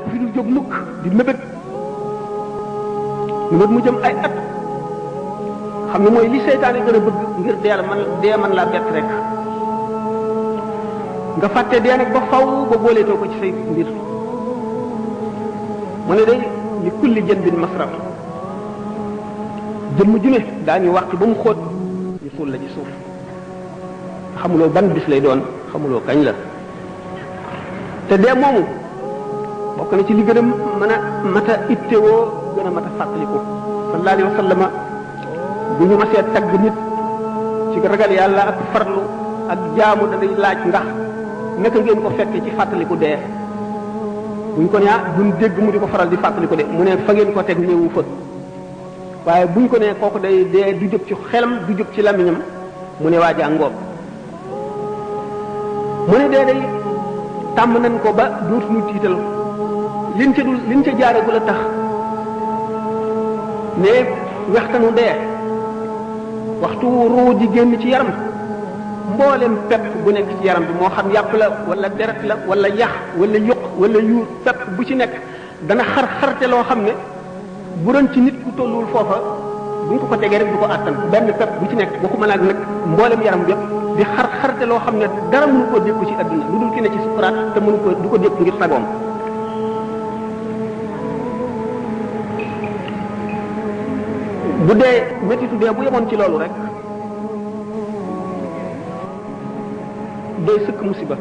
ku fi dul jóg mukk di mébét mu jëm ay at xam ne mooy li seytaane gën a bëgg ngir dee man laa bett rek nga fàtte dee nag ba faw ba booleetoo ko ci say mbir mu ne day li kulli jën bin masrab jëmm ju ne daañu wàq ba mu xóot ñu suul la ci suuf xamuloo ban bis lay doon xamuloo kañ la te dee moomu bokk na ci li gën a mën a mata ittewoo gën a mata fàttaliku sallallahu alayhi wa sallama bu ñu masee tagg nit ci ragal yàlla ak farlu ak jaamu danay laaj ndax naka ngeen ko fekke ci fàttaliku dee buñ ko nee duñ dégg mu di ko faral di fàttaliku de mu ne fa ngeen ko teg néewu fa waaye buñ ko nee kooku day dee du jóg ci xelam du jóg ci lamiñam mu ne waa jàngoob mu ne dee day tàmm nañ ko ba dootuñu tiital liñ ca jaaragul a tax ne waxtanu dee waxtu ruu di génn ci yaram mboolem pepp bu nekk ci yaram bi moo xam yàpp la wala deret la wala yax wala yuq wala yuur pepp bu ci nekk dana xarte loo xam ne bu doon ci nit ku tolluwul foofa buñ ko tegee rek du ko àttan benn pepp bu ci nekk waxuma nag mboolem yaram yëpp di xarte loo xam ne dara mënu koo dékku ci adduna lu dul ki ne ci sukuraat te mënu ko du ko dékku ngir sagoom bu dee métitu dee bu yemoon ci loolu rek doy sëkk musiba